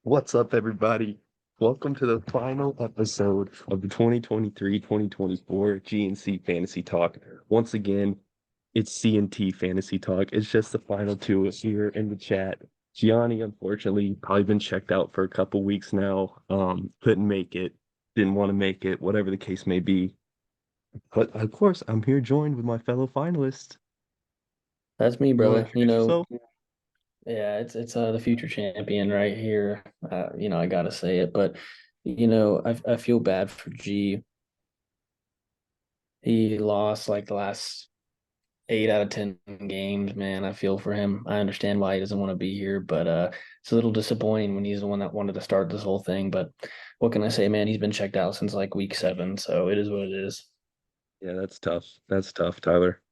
What's up, everybody? Welcome to the final episode of the 2023-2024 GNC Fantasy Talk. Once again, it's C&T Fantasy Talk. It's just the final two here in the chat. Gianni, unfortunately, probably been checked out for a couple weeks now. Couldn't make it, didn't want to make it, whatever the case may be. But of course, I'm here joined with my fellow finalists. That's me, You want to brother. introduce yourself? Yeah, it's the future champion right here. I gotta say it, but I feel bad for G. He lost like the last 8 out of 10 games, man. I feel for him. I understand why he doesn't want to be here, but it's a little disappointing when he's the one that wanted to start this whole thing. But what can I say, man? He's been checked out since like week 7, so it is what it is. Yeah, that's tough. That's tough, Tyler.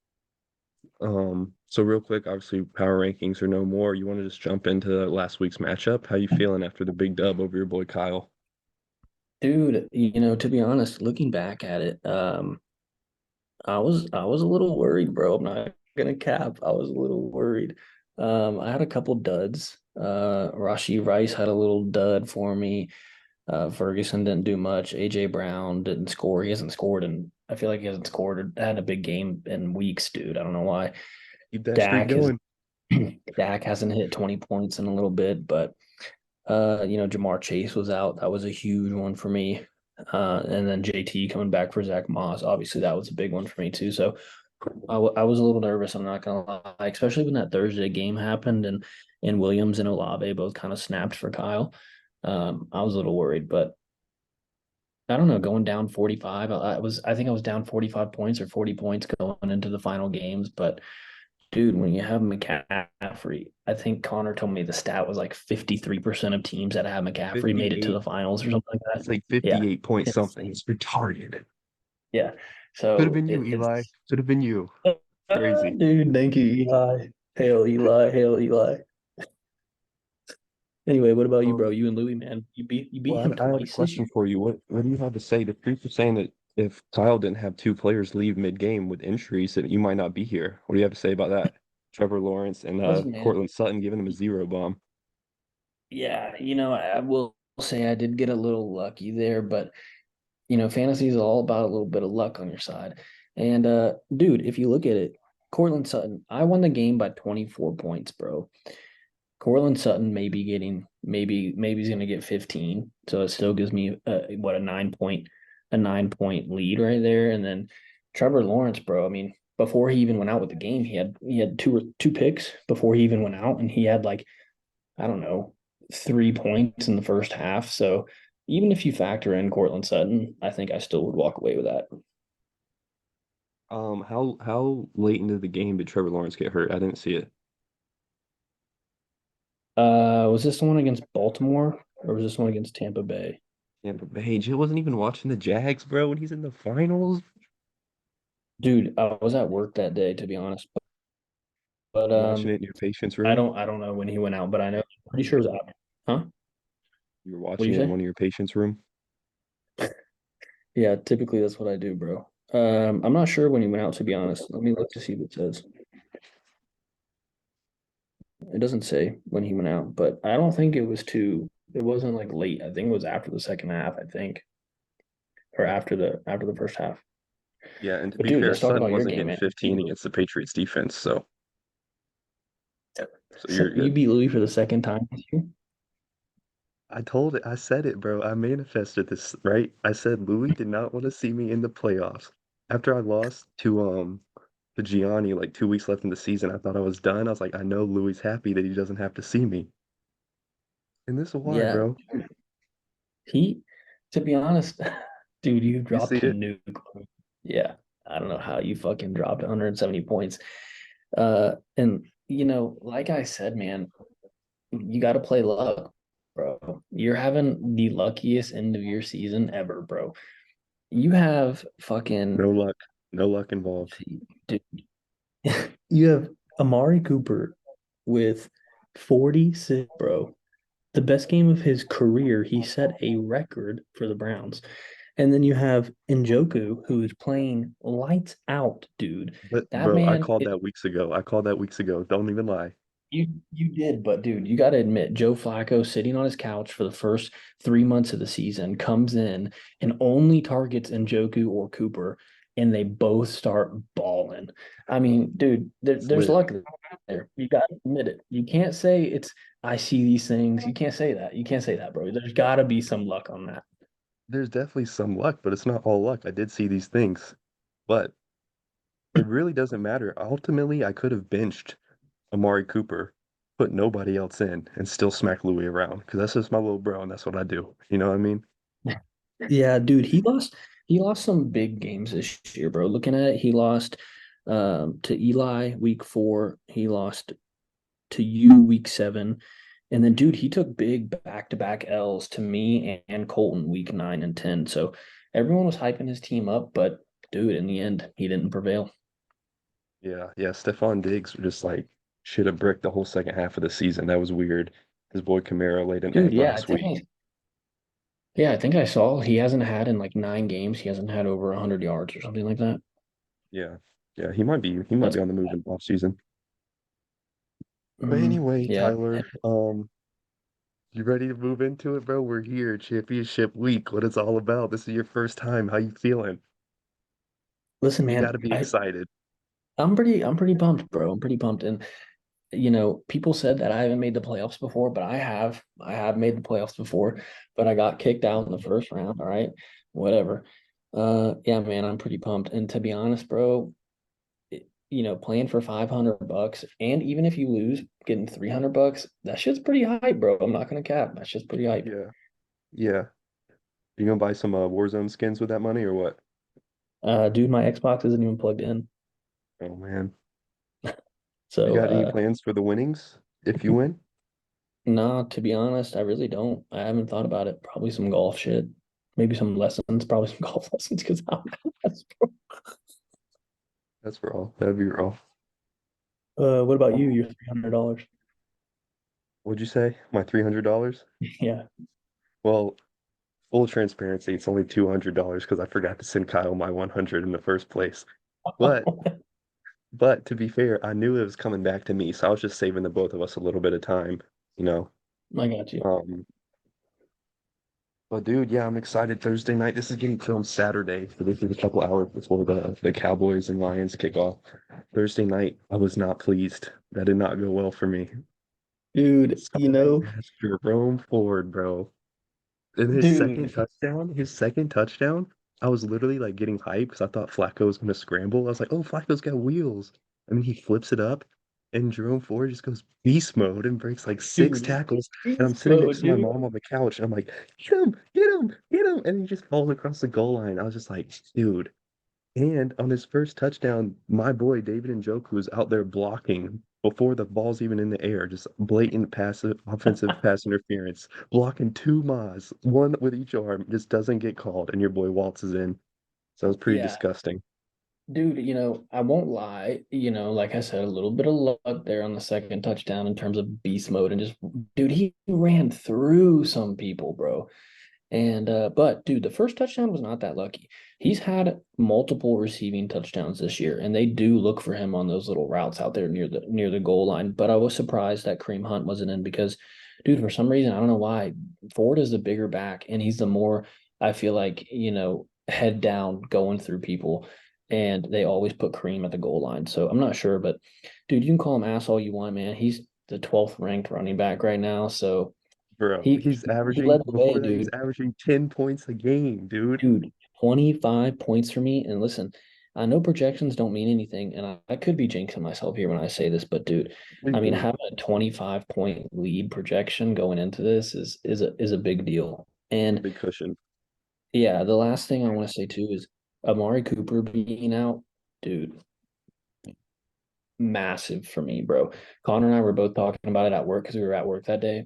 So real quick, obviously power rankings are no more. You want to just jump into last week's matchup? How you feeling after the big dub over your boy Kyle? Dude, to be honest, looking back at it, I was a little worried, bro. I'm not gonna cap. I was a little worried. I had a couple duds. Rashi Rice had a little dud for me. Ferguson didn't do much. AJ Brown didn't score. He hasn't scored, and I feel like he hasn't scored or had a big game in weeks, dude. I don't know why. Keep that streak Dak is going. Dak hasn't hit 20 points in a little bit, but Jamar Chase was out. That was a huge one for me. And then JT coming back for Zach Moss. Obviously, that was a big one for me too. So I was a little nervous. I'm not gonna lie, especially when that Thursday game happened and Williams and Olave both kind of snapped for Kyle. I was a little worried, but I don't know. Going down 45, I think I was down 45 points or 40 points going into the final games, but dude, when you have McCaffrey, I think Connor told me the stat was like 53% of teams that have McCaffrey made it to 58. the finals or something like It's that. like Yeah. 58 point It's something. It's retarded. yeah. Could have So been you, Eli. it's Could have been you. Crazy. dude, thank you, Eli. Hail Eli, hail Eli. Anyway, what about you, bro? Um, You and Louis, man. You beat well, him I had a twice this question year. for you. What do you have to say? The truth is saying that if Kyle didn't have two players leave mid-game with injuries, that you might not be here. What do you have to say about that? Trevor Lawrence and Listen, man. Cortland Sutton giving him a zero bomb. Yeah, I will say I did get a little lucky there, but fantasy is all about a little bit of luck on your side. And dude, if you look at it, Cortland Sutton, I won the game by 24 points, bro. Cortland Sutton may be getting maybe he's gonna get 15. So it still gives me what a 9 point lead right there. And then Trevor Lawrence, bro. I mean, before he even went out with the game, he had two picks before he even went out, and he had like I don't know, 3 points in the first half. So even if you factor in Cortland Sutton, I think I still would walk away with that. How late into the game did Trevor Lawrence get hurt? I didn't see it. Was this the one against Baltimore or was this one against Tampa Bay? Tampa Bay. Jill wasn't even watching the Jags, bro, when he's in the finals. Dude, I was at work that day to be honest, but You watching it in your patient's I room? don't I don't know when he went out, but I know pretty sure it was after. Huh? You were What do watching you it in say? one of your patient's room? Yeah, typically that's what I do, bro. I'm not sure when he went out to be honest. Let me look to see what it says. It doesn't say when he went out, but I don't think it wasn't like late. I think it was after the second half, I think. Or after the first half. Yeah, and to But be dude, fair, let's talk Sutton about your wasn't game, getting man. 15 against the Patriots defense, so So you're you good. beat Louis for the second time this year? I told it, I said it, bro. I manifested this, right? I said Louis did not want to see me in the playoffs. After I lost to Gianni like 2 weeks left in the season, I thought I was done. I was like, I know Louis happy that he doesn't have to see me. And this is why, Yeah. bro. He, to be honest, dude, you You see dropped a it? nuke. Yeah. I don't know how you fucking dropped 170 points. And like I said, man, you got to play luck, bro. You're having the luckiest end of your season ever, bro. You have fucking, No luck. No luck involved. dude, you have Amari Cooper with 46, bro. The best game of his career. He set a record for the Browns. And then you have Njoku, who is playing lights out, dude. But That bro, I man, called that weeks ago. I called that weeks ago. Don't even lie. You did, but dude, you got to admit, Joe Flacco sitting on his couch for the first 3 months of the season comes in and only targets Njoku or Cooper, and they both start balling. I mean, dude, It's there's lit. luck there. You got to admit it. You can't say it's I see these things. You can't say that. You can't say that, bro. There's got to be some luck on that. There's definitely some luck, but it's not all luck. I did see these things, but it really doesn't matter. Ultimately, I could have benched Amari Cooper, put nobody else in, and still smack Louis around because that's just my little bro, and that's what I do. You know what I mean? Yeah, dude, he lost some big games this year, bro. Looking at it, he lost to Eli week 4. He lost to you week 7. And then, dude, he took big back-to-back L's to me and Colton week 9 and 10. So everyone was hyping his team up, but dude, in the end, he didn't prevail. Yeah, yeah. Stephon Diggs just like should have bricked the whole second half of the season. That was weird. His boy Kamara laid an Dude, egg yeah, I last think week. I saw he hasn't had in like 9 games, he hasn't had over 100 yards or something like that. Yeah, yeah. He might be That's on the move in off season. But mm, anyway, yeah. Tyler, you ready to move into it, bro? We're here, championship week. What it's all about. This is your first time. How you feeling? Listen, You got man, to be excited, I'm pretty pumped, bro. I'm pretty pumped. And people said that I haven't made the playoffs before, but I have. I have made the playoffs before, but I got kicked out in the first round. All right, whatever. Yeah, man, I'm pretty pumped. And to be honest, bro, playing for $500, and even if you lose, getting $300, that shit's pretty hype, bro. I'm not gonna cap. That shit's pretty hype. yeah, yeah. You gonna buy some Warzone skins with that money or what? Dude, my Xbox isn't even plugged in, Oh man, you so got any plans for the winnings if you win? nah. To be honest, I really don't. I haven't thought about it. Probably some golf shit. Maybe some lessons. Probably some golf lessons because I'm That's raw. That'd be raw. what about you? Um, Your $300. what'd you say? My $300? Yeah. Well, full transparency, it's only $200 because I forgot to send Kyle my 100 in the first place. But but to be fair, I knew it was coming back to me, so I was just saving the both of us a little bit of time, you know. I got you. Um, but dude, yeah, I'm excited. Thursday night. This is getting filmed Saturday, so this is a couple hours before the Cowboys and Lions kick off. Thursday night, I was not pleased. That did not go well for me. Dude, Sorry, ass Jerome Ford, bro. And dude, his second touchdown, I was literally like getting hyped because I thought Flacco was gonna scramble. I was like, oh, Flacco's got wheels. And then he flips it up, and Jerome Ford just goes beast mode and breaks like six dude, tackles. And I'm beast sitting next mode, to my dude. mom on the couch, and I'm like, get him, get him, get him. And he just falls across the goal line. I was just like, dude. And on his first touchdown, my boy David Njoku was out there blocking before the ball's even in the air, just blatant passive offensive pass interference, blocking two Mas, one with each arm, just doesn't get called, and your boy waltzes in. So it was pretty Yeah, disgusting. dude, I won't lie, like I said, a little bit of luck there on the second touchdown in terms of beast mode and just, dude, he ran through some people, bro. And but dude, the first touchdown was not that lucky. He's had multiple receiving touchdowns this year, and they do look for him on those little routes out there near the goal line. But I was surprised that Kareem Hunt wasn't in because, dude, for some reason, I don't know why, Ford is the bigger back, and he's the more I feel like, head down going through people. And they always put Kareem at the goal line. So I'm not sure, but dude, you can call him ass all you want, man. He's the 12th ranked running back right now. So Bro, he he's he averaging, led the way, before that, he's dude. averaging 10 points a game, dude. Dude, 25 points for me. And listen, I know projections don't mean anything, and I could be jinxing myself here when I say this, but dude, Please I mean, do. having a 25-point lead projection going into this is a big deal. And Big cushion. yeah, the last thing I want to say too is Amari Cooper being out, dude, massive for me, bro. Connor and I were both talking about it at work because we were at work that day.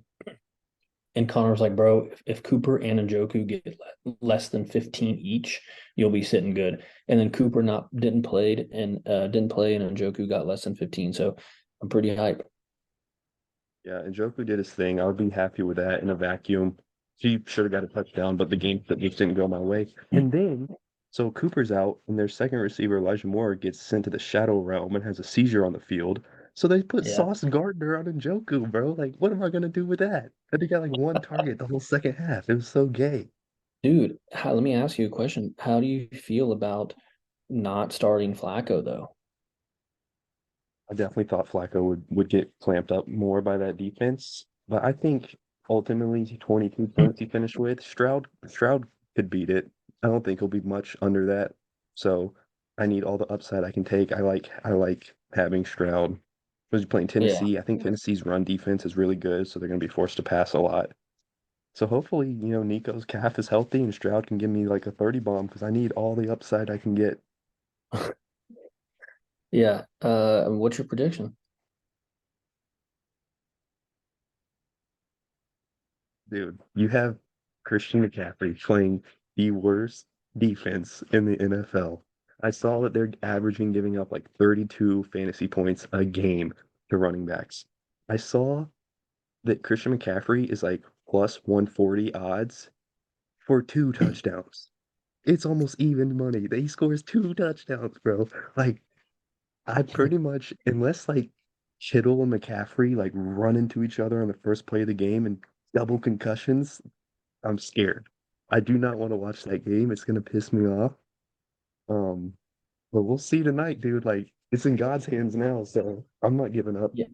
And Connor was like, bro, if Cooper and Njoku get less than 15 each, you'll be sitting good. And then Cooper not didn't play and Njoku got less than 15. So I'm pretty hype. Yeah, and Joku did his thing. I would be happy with that in a vacuum. He should have got a touchdown, but the game that just didn't go my way. And then, so Cooper's out, and their second receiver, Elijah Moore, gets sent to the shadow realm and has a seizure on the field. So they put Yeah, Sauce Gardner on Njoku, bro. Like, what am I gonna do with that? And he got like one target the whole second half. It was so gay. dude. Let me ask you a question. How do you feel about not starting Flacco though? I definitely thought Flacco would get clamped up more by that defense, but I think ultimately 22 points he finished with. Stroud could beat it. I don't think he'll be much under that. So I need all the upside I can take. I like having Stroud. Was playing Yeah, Tennessee. I think Tennessee's run defense is really good, so they're going to be forced to pass a lot. So hopefully, Nico's calf is healthy and Stroud can give me like a 30 bomb because I need all the upside I can get. yeah. What's your prediction? Dude, you have Christian McCaffrey playing the worst defense in the NFL. I saw that they're averaging giving up like 32 fantasy points a game to running backs. I saw that Christian McCaffrey is like plus 140 odds for two touchdowns. It's almost even money. He scores two touchdowns, bro. Like, I pretty much, unless like Kittle and McCaffrey like run into each other on the first play of the game and double concussions, I'm scared. I do not want to watch that game. It's gonna piss me off. Um, but we'll see tonight, dude. Like it's in God's hands now, so I'm not giving up. Yeah,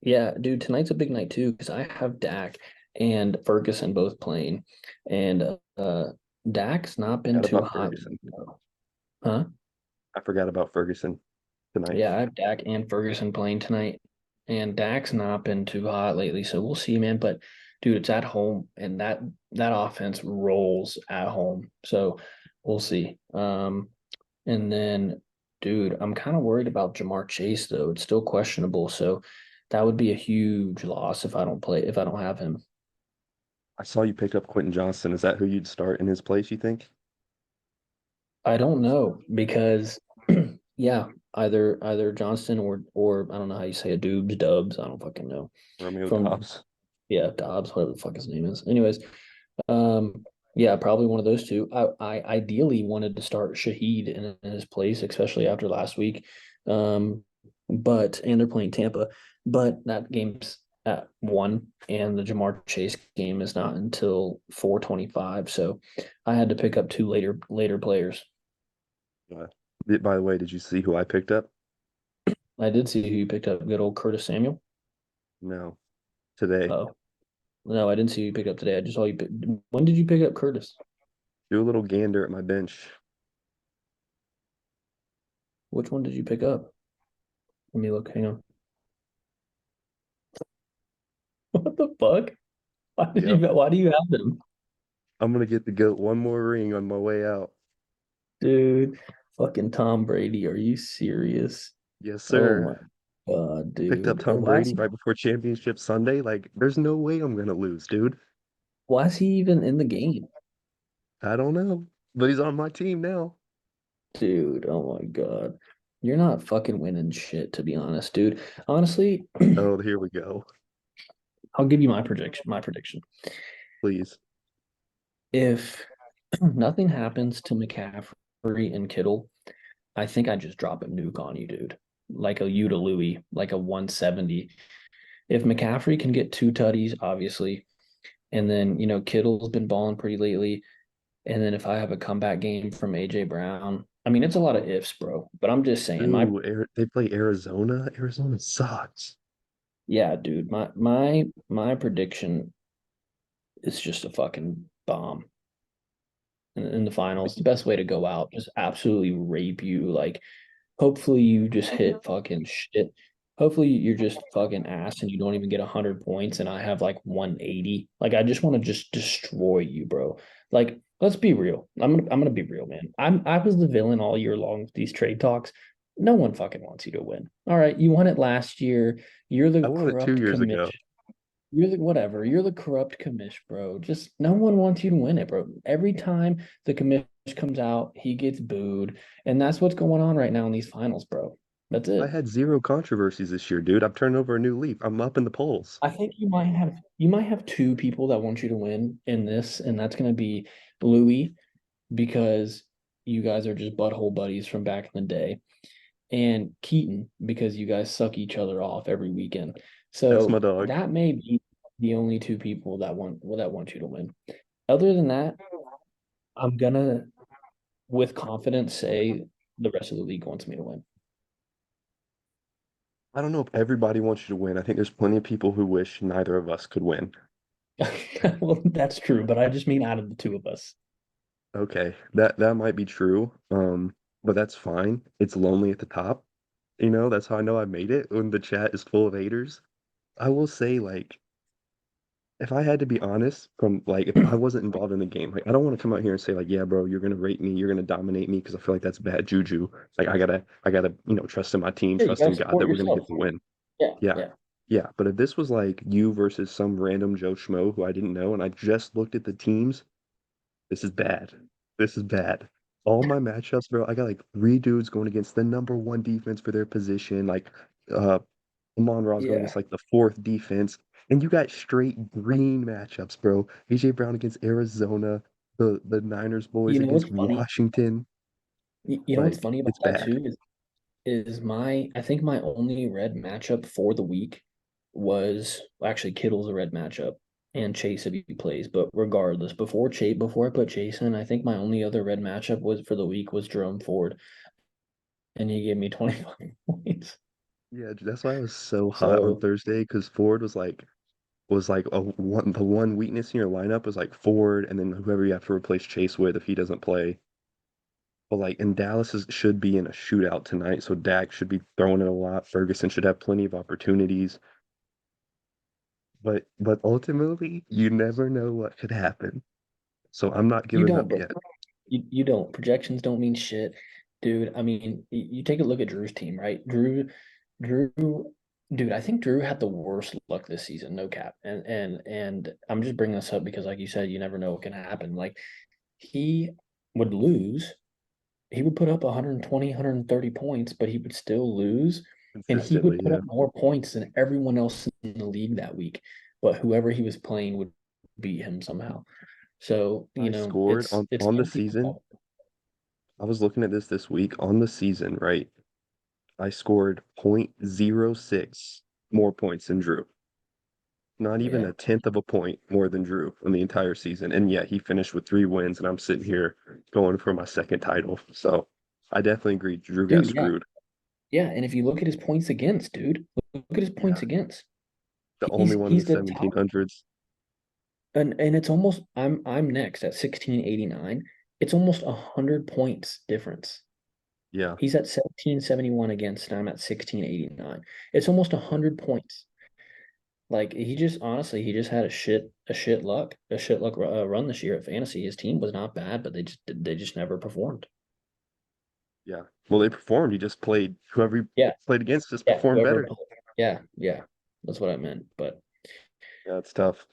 yeah, dude. Tonight's a big night too because I have Dak and Ferguson both playing, and Dak's not been Forgot too about hot, Ferguson. huh? I forgot about Ferguson tonight. Yeah, I have Dak and Ferguson playing tonight, and Dak's not been too hot lately, so we'll see, man. But dude, it's at home, and that offense rolls at home, so we'll see. And then, dude, I'm kind of worried about Jamar Chase though. It's still questionable, so that would be a huge loss if I don't have him. I saw you pick up Quentin Johnston. Is that who you'd start in his place, you think? I don't know because yeah, either Johnston or I don't know how you say it, Dubs. I don't fucking know. Romeo From Dobbs. Yeah, Dobbs, whatever the fuck his name is. Anyways, yeah, probably one of those two. I ideally wanted to start Shaheed in his place, especially after last week. Um, but and they're playing Tampa, but that game's at 1, and the Jamar Chase game is not until 4:25. So I had to pick up two later players. Uh, by the way, did you see who I picked up? I did see who you picked up. Good old Curtis Samuel. No, today. Oh no, I didn't see who you picked up today. I just saw you. When did you pick up Curtis? Do a little gander at my bench. Which one did you pick up? Let me look. Hang on. What the fuck? Yep. Why do you have them? I'm gonna get the goat one more ring on my way out. Dude, fucking Tom Brady. Are you serious? Yes, Oh sir. my God, Picked up dude. Tom Brady right before championship Sunday. Like, there's no way I'm gonna lose, dude. Why is he even in the game? I don't know, but he's on my team now. Dude, oh my God. You're not fucking winning shit, to be honest, dude. Honestly, Oh, here we go. I'll give you my prediction. My prediction. Please. If nothing happens to McCaffrey and Kittle, I think I just drop a nuke on you, dude. Like a U to Louis, like a 170. If McCaffrey can get two tutties, obviously, and then Kittle's been balling pretty lately, and then if I have a comeback game from AJ Brown, I mean it's a lot of ifs, bro. But I'm just saying, Ooh, they play Arizona. Arizona sucks. yeah, dude, my prediction is just a fucking bomb in the finals. The best way to go out, just absolutely rape you, like hopefully you just hit fucking shit. Hopefully you're just fucking ass and you don't even get 100 points and I have like 180. Like I just want to just destroy you, bro. Like let's be real. I'm gonna be real, man. I was the villain all year long with these trade talks. No one fucking wants you to win. All right, you won it last year. You're I the won it two corrupt years commish. ago. You're the whatever. You're the corrupt commish, bro. Just no one wants you to win it, bro. Every time the commish comes out, he gets booed, and that's what's going on right now in these finals, bro. That's I it. had zero controversies this year, dude. I've turned over a new leaf. I'm up in the polls. I think you might have two people that want you to win in this, and that's gonna be Louis because you guys are just butthole buddies from back in the day, and Keaton because you guys suck each other off every weekend. That's my So dog. that may be the only two people that want you to win. Other than that, I'm gonna with confidence say the rest of the league wants me to win. I don't know if everybody wants you to win. I think there's plenty of people who wish neither of us could win. Well, that's true, but I just mean out of the two of us. Okay, that might be true. But that's fine. It's lonely at the top. That's how I know I made it when the chat is full of haters. I will say, like, if I had to be honest, from like if I wasn't involved in the game, like I don't want to come out here and say like, yeah, bro, you're gonna rate me, you're gonna dominate me because I feel like that's bad juju. Like I gotta, trust in my team, Yeah, you trust gotta in God support that we're gonna yourself. get the win. Yeah, Yeah. yeah. Yeah. But if this was like you versus some random Joe Schmo who I didn't know and I just looked at the teams, this is bad. This is bad. All my matchups, bro, I got like three dudes going against the number one defense for their position. Like uh Amon Ra's going Yeah. against like the fourth defense. And you got straight green matchups, bro. AJ Brown against Arizona, the Niners boys You know what's against funny? Washington. You know what's Like, funny about it's that bad. too is my I think my only red matchup for the week was actually Kittle's a red matchup and Chase if he plays. But regardless, before I put Chase in, I think my only other red matchup was for the week was Jerome Ford, and he gave me 25 points. Yeah, that's why I was so hot on So Thursday because Ford was like the one weakness in your lineup was like Ford and then whoever you have to replace Chase with if he doesn't play. But like and should be in a shootout tonight, so Dak should be throwing it a lot. Ferguson should have plenty of opportunities. But ultimately, you never know what could happen. So I'm not you giving don't, up bro. yet. You don't. Projections don't mean shit, dude. I mean, you take a look at Drew's team, right? Drew, dude. I think Drew had the worst luck this season, no cap. And I'm just bringing this up because, like you said, you never know what can happen. Like he would lose, he would put up 120, 130 points, but he would still lose, and he would Consistently, put yeah. up more points than everyone else in the league that week. But whoever he was playing would beat him somehow. So, I scored on it's on the fantasy season. football. I was looking at this week on the season, right? I scored .06 more points than Drew. Not even Yeah. a tenth of a point more than Drew in the entire season. And yet he finished with 3 wins, and I'm sitting here going for my second title. So I definitely agree. Drew got Dude, yeah. screwed. Yeah. And if you look at his points against, dude, look at his Yeah. points against. The only one in the He's the top 1700s. and it's almost I'm next at 1689. It's almost 100 points difference. Yeah. He's at 1771 against, and I'm at 1689. It's almost 100 points. Like he just honestly, he just had a shit luck run this year at fantasy. His team was not bad, but they just never performed. Yeah. Well, they performed. He just played whoever he Yeah, played against just yeah, performed whoever. better. Yeah, yeah, that's what I meant. But Yeah, it's tough.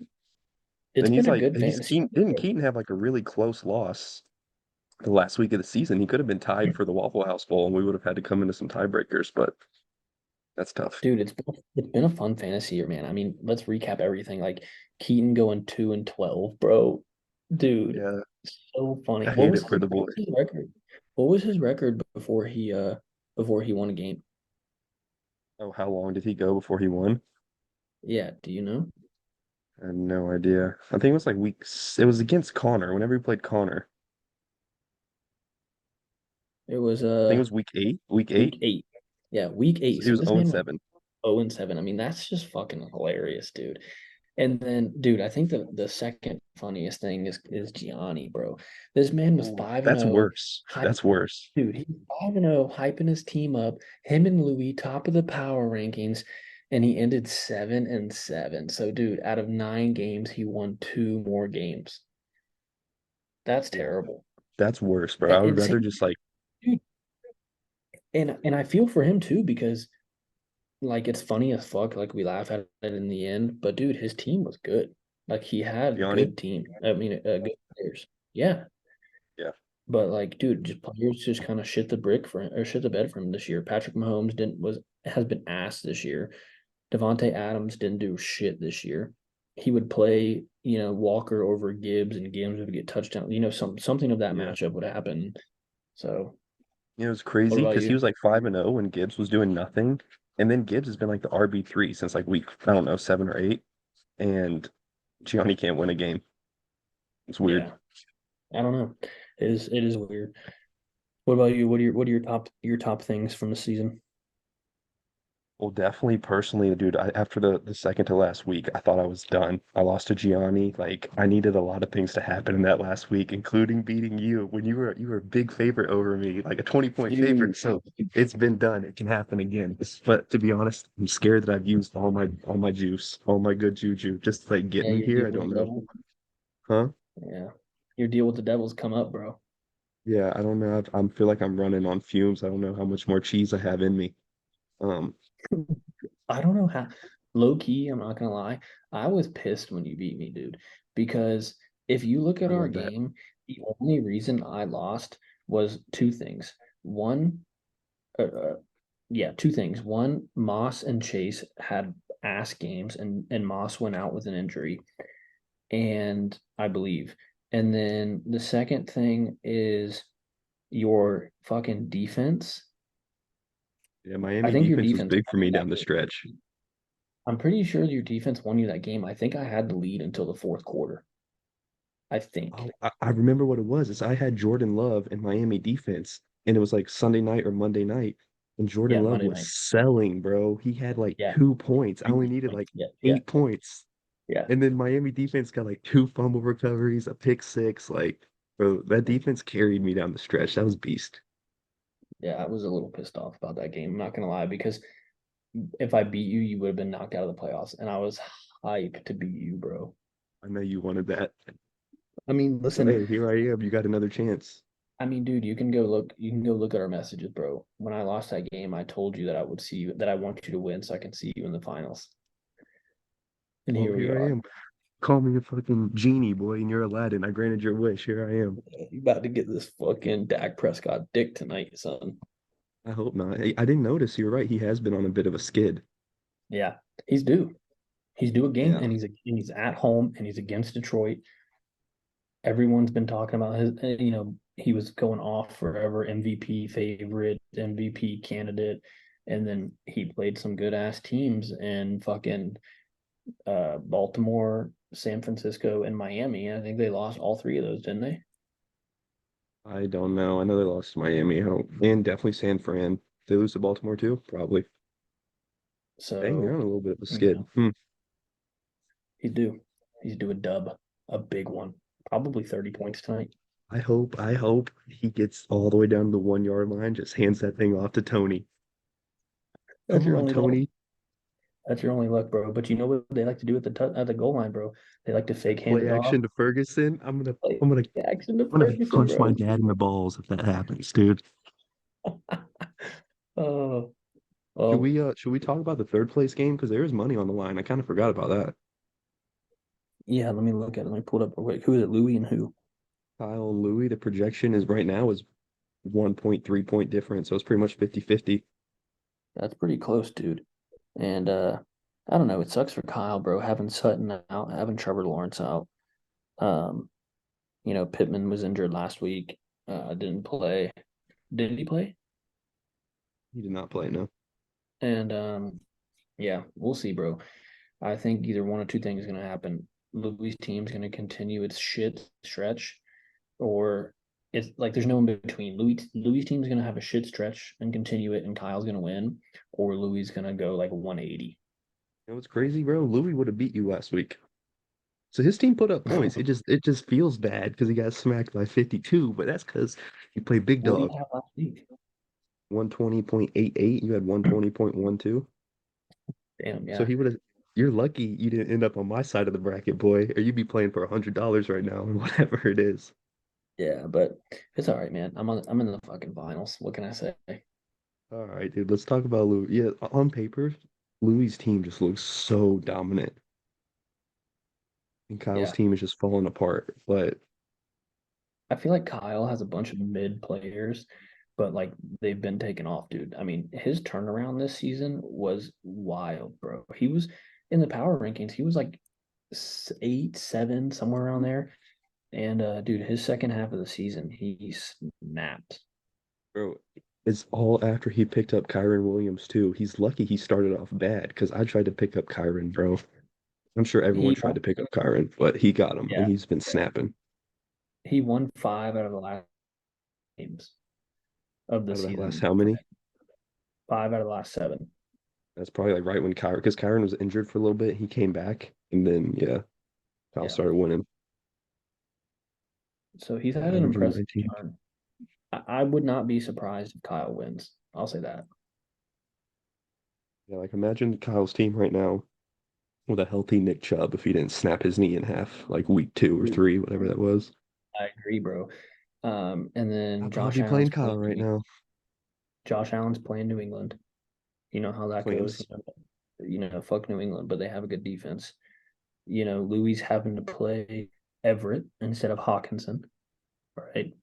it's And he's been a like good he's fantasy Keaton didn't year. Keaton have like a really close loss the last week of the season? He could have been tied for the Waffle House Bowl and we would have had to come into some tiebreakers, but that's tough. Dude. It's been a fun fantasy year, man. I mean, let's recap everything. Like Keaton going 2-12, bro. Dude, Yeah. so funny. I hate it for the What boy. was his record? What was his record before he won a game? Oh, how long did he go before he won? Yeah, do you know? I have no idea. I think it was like it was against Connor, whenever he played Connor. It was I think it was week eight. Week week eight. eight. Yeah, week So eight. he So was this 0 and man went 7. 0-7. I mean, that's just fucking hilarious, dude. And then, dude, I think the second funniest thing is Gianni, bro. This man was Ooh, 5 and that's 0. worse. That's worse. Dude, he's 5 and 0, hyping his team up. Him and Louis, top of the power rankings, and he ended 7 and 7. So, dude, out of 9 games, he won 2 more games. That's Yeah, terrible. that's worse, bro. I And, would and rather same, just like, dude, and I feel for him too because like it's funny as fuck. Like we laugh at it in the end, but dude, his team was good. Like he had Gianni. good team. I mean, good players. Yeah, Yeah, but like, dude, just players just kind of shit the brick for him or shit the bed for him this year. Patrick Mahomes didn't was has been ass this year. Devontae Adams didn't do shit this year. He would play, Walker over Gibbs, and Gibbs would get touchdown. Something of that yeah. matchup would happen. So It was What crazy about because he you? was like 5-0 when Gibbs was doing nothing. And then Gibbs has been like the RB3 since like week, I don't know, 7 or 8. And Gianni can't win a game. It's weird. Yeah, I don't know. It is weird. What about you? What are your top things from the season? Well, definitely personally, dude, after the second to last week, I thought I was done. I lost to Gianni. Like I needed a lot of things to happen in that last week, including beating you when you were a big favorite over me, like a 20-point favorite. Dude, So it's been done. It can happen again. But to be honest, I'm scared that I've used all my juice, all my good juju, just to, like get yeah, me your here. deal I with don't the know. devil. Huh? Yeah, your deal with the devil's come up, bro. Yeah, I don't know. I feel like I'm running on fumes. I don't know how much more cheese I have in me. Um, I don't know how. Low key, I'm not gonna lie. I was pissed when you beat me, dude. Because if you look I at our love that. game, the only reason I lost was two things. One, yeah, two things. One, Moss and Chase had ass games, and Moss went out with an injury, and I believe. And then the second thing is your fucking defense. Yeah, I Miami think your defense was defense big for won me you down that the game. stretch. I'm pretty sure your defense won you that game. I think I had the lead until the fourth quarter. I think. Oh, I remember what it was. Is I had Jordan Love in Miami defense, and it was like Sunday night or Monday night, and Jordan Yeah, Love Monday was night. selling, bro. He had like Yeah. 2 points. I only 3 needed points. like Yeah, yeah, 8 points, yeah. and then Miami defense got like two fumble recoveries, a pick six. Like, bro, that defense carried me down the stretch. That was beast. Yeah, I was a little pissed off about that game. I'm not gonna lie, because if I beat you, you would have been knocked out of the playoffs. And I was hyped to beat you, bro. I know you wanted that. I mean, So listen, hey, here I am. You got another chance. dude, you can go look at our messages, bro. When I lost that game, I told you that I would see you, that I want you to win so I can see you in the finals. And Well, here we here I are. am. Call me a fucking genie, boy, and you're Aladdin. I granted your wish. Here I am. You about to get this fucking Dak Prescott dick tonight, son. I hope not. I didn't notice. You're right. He has been on a bit of a skid. Yeah, he's due. He's due a game, Yeah. and he's at home, and he's against Detroit. Everyone's been talking about his, he was going off forever, MVP favorite, MVP candidate, and then he played some good ass teams in fucking Baltimore, San Francisco, and Miami. I think they lost all three of those, didn't they? I don't know. I know they lost to Miami. I don't, and definitely San Fran. They lose to Baltimore too? Probably. Dang, they're So, on a little bit of a you skid. know, he's due. He's due a dub, a big one, probably 30 points tonight. I hope he gets all the way down to the 1 yard line, just hands that thing off to Tony. That's Come your on, only luck. Tony. That's your only luck, bro. But you know what they like to do at the goal line, bro? They like to fake hand Play it off. action to Ferguson. I'm gonna Play I'm gonna action to I'm gonna Ferguson, punch my bro. dad in the balls if that happens, dude. Oh, Should well, we should we talk about the third place game? Because there is money on the line. I kind of forgot about that. yeah, let me look at it. Let me pull it up real quick. Who is it, Louis and who? Kyle and Louis, the projection is right now is 1.3 point difference. So it's pretty much 50-50. That's pretty close, dude. And I don't know. It sucks for Kyle, bro. Having Sutton out, having Trevor Lawrence out. Um, Pittman was injured last week. Didn't play. Did he play? He did not play, no. And yeah, we'll see, bro. I think either one or two things is gonna happen. Louis' team's gonna continue its shit stretch, or it's like there's no in between. Louis' team's gonna have a shit stretch and continue it, and Kyle's gonna win, or Louis is gonna go like 180. You know what's crazy, bro? Louis would have beat you last week. So his team put up points. It just feels bad because he got smacked by 52, but that's because he played big What do you dog. have last week? 120.88. You had 120.12. Damn, So yeah, he would have. You're lucky you didn't end up on my side of the bracket, boy, or you'd be playing for $100 right now, or whatever it is. yeah, but it's all right, man. I'm in the fucking finals. What can I say? All right, dude. Let's talk about Louis. Yeah, on paper, Louis' team just looks so dominant, and Kyle's Yeah, team is just falling apart. But I feel like Kyle has a bunch of mid players, but like they've been taken off, dude. I mean, his turnaround this season was wild, bro. He was in the power rankings. He was like 8, 7, somewhere around there. And dude, his second half of the season, he snapped. bro, It's all after he picked up Kyron Williams too. He's lucky he started off bad because I tried to pick up Kyron, bro. I'm sure everyone He tried to pick up Kyron, but he got him and yeah, he's been snapping he won 5 out of the last games of the out of that last season. how many? 5 out of the last 7. That's probably like right when Kyron, because Kyron was injured for a little bit. He came back and then yeah, Kyle Yeah. started winning. So he's Yeah, had I an remember impressive 19. start. I would not be surprised if Kyle wins. I'll say that. Yeah, like imagine Kyle's team right now with a healthy Nick Chubb if he didn't snap his knee in half, like week 2 or 3, whatever that was. I agree, bro. And then I'd probably be playing Kyle right now. Josh Allen's playing New England. You know how that goes. Flames. Fuck New England, but they have a good defense. Louis having to play Everett instead of Hawkinson, right?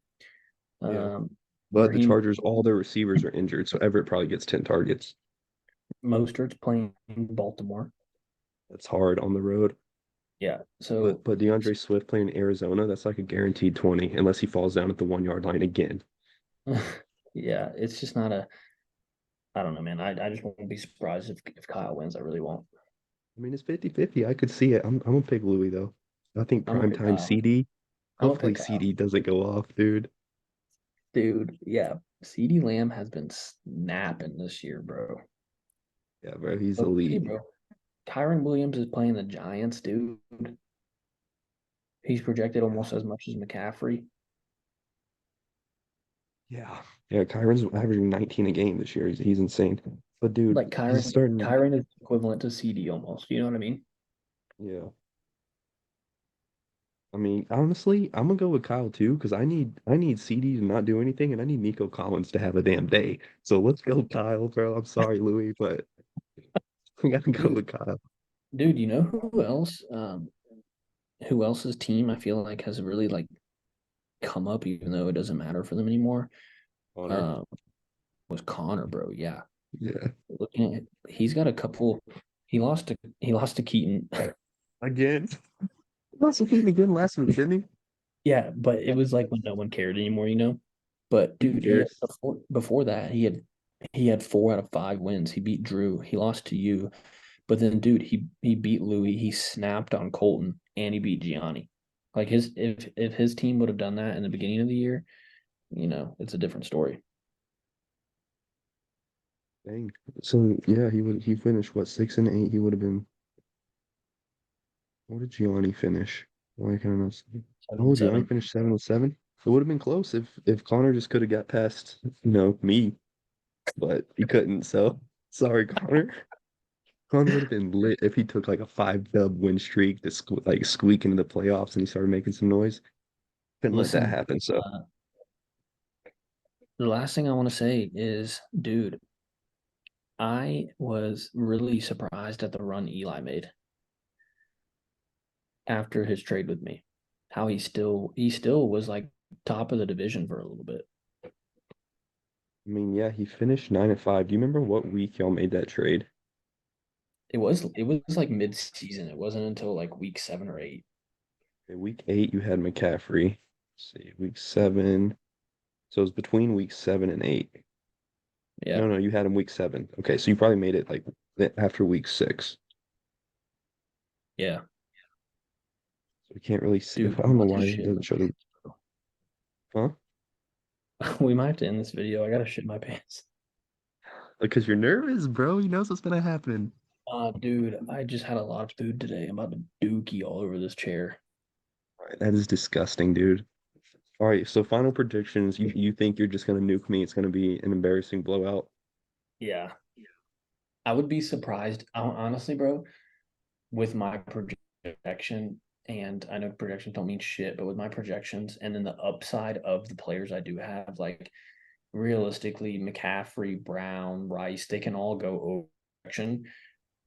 Yeah. But the Raheem Chargers, all their receivers are injured, so Everett probably gets 10 targets. Mostert's playing Baltimore. That's hard on the road. Yeah. But DeAndre Swift playing Arizona, that's like a guaranteed 20, unless he falls down at the 1 yard line again. Yeah, it's just not a. I don't know, man. I just won't be surprised if Kyle wins. I really won't. I mean, it's 50-50. I could see it. I'm gonna pick Louis though. I think I'm gonna pick primetime Kyle. CD. I'm gonna Hopefully pick Kyle, CD doesn't go off, dude. dude. Yeah, CeeDee Lamb has been snapping this year, bro. Yeah, bro, he's But hey, elite. bro, Kyron Williams is playing the Giants, dude. He's projected Yeah. almost as much as McCaffrey. Yeah. Yeah, Kyron's averaging 19 a game this year. He's insane. But dude, Like he's Kyron, starting. Kyron is equivalent to CD almost. You know what I mean? Yeah. I mean, honestly, I'm gonna go with Kyle too, because I need CD to not do anything, and I need Nico Collins to have a damn day. So let's go, Kyle, bro. I'm sorry, Louis, but we gotta go Dude, with Kyle. dude, you know who else? Who else's team I feel like has really like come up, even though it doesn't matter for them anymore. Honor. Um, was Connor, bro. Yeah, Yeah. looking at he's got a couple. He lost to Keaton. Again. Russell Keaton again last week, didn't he? Yeah, but it was like when no one cared anymore. But Who dude, cares? before that he had 4 out of 5 wins. He beat Drew. He lost to you. But then, dude, he beat Louis. He snapped on Colton, and he beat Gianni. Like his if his team would have done that in the beginning of the year, it's a different story. Dang. So yeah, he finished what 6-8. He would have been. What did Gianni finish? Why can't I not see? Seven Oh, and Gianni seven. finished 7-7. It would have been close if Connor just could have got past, me, but he couldn't. So sorry, Connor. Connor would have been lit if he took like a 5-dub win streak to squeak into the playoffs and he started making some noise. Couldn't let that Listen, happen. So the last thing I want to say is, dude, I was really surprised at the run Eli made after his trade with me. How he still was like top of the division for a little bit. I mean, yeah, he finished 9-5. Do you remember what week y'all made that trade? It was like mid season. It wasn't until like week 7 or 8. Okay, week 8, you had McCaffrey. Let's see, week 7. So it was between week 7 and 8. Yeah, No, no, you had him week 7. Okay, so you probably made it like after week 6. yeah, So we can't really see. dude. I I'm don't know about to why it shit doesn't show the. Huh? we might have to end this video. I gotta shit my pants. Because you're nervous, bro. He knows what's gonna happen. Dude, I just had a lot of food today. I'm about to dookie all over this chair. All right, that is disgusting, dude. All right, so final predictions. You think you're just gonna nuke me? It's gonna be an embarrassing blowout. Yeah, I would be surprised. Honestly, bro, with my projection, and I know projections don't mean shit, but with my projections and then the upside of the players I do have, like realistically, McCaffrey, Brown, Rice, they can all go over projection.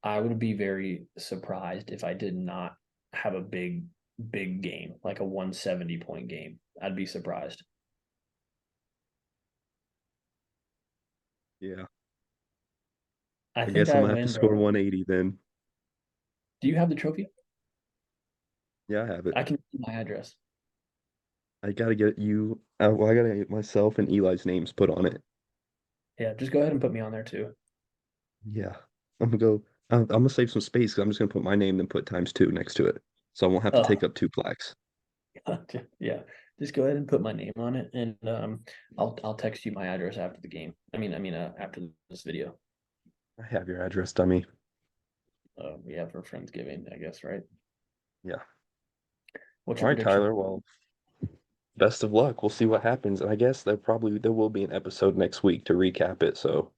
I would be very surprised if I did not have a big game, like a 170 point game. I'd be surprised. Yeah. I I think guess I'm I gonna have to win, score bro. 180 then. Do you have the trophy? Yeah, I have it. I can see my address. I gotta get you. Well, I gotta get myself and Eli's names put on it. Yeah, just go ahead and put me on there too. Yeah. I'm gonna go. I'm gonna save some space because I'm just gonna put my name and put ×2 next to it, so I won't have to take Oh, up two plaques. yeah. Just go ahead and put my name on it, and I'll text you my address after the game. After this video. I have your address, dummy. Yeah, for Friendsgiving, I guess, right? Yeah. What's All your right, prediction? Tyler. Well, best of luck. We'll see what happens. And I guess there will be an episode next week to recap it. So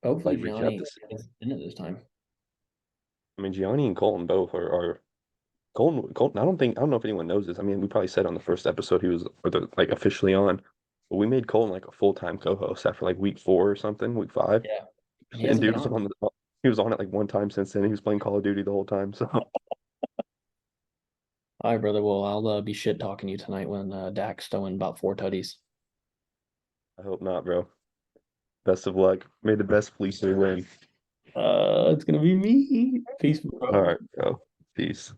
Hopefully, like recap Gianni this. is in it this time. I mean, Gianni and Colton both are Colton. I don't know if anyone knows this. I mean, we probably said on the first episode he was like officially on, but we made Colton like a full-time co-host after like week 4 or something, week 5. Yeah, he And hasn't dude been was on. on he was on it like one time since then. He was playing Call of Duty the whole time. So All right, brother. Well, I'll be shit talking you tonight when Dak's throwing about 4 tutties. I hope not, bro. Best of luck. May the best fleecer win. It's gonna be me. Peace, All bro. right, bro. Peace.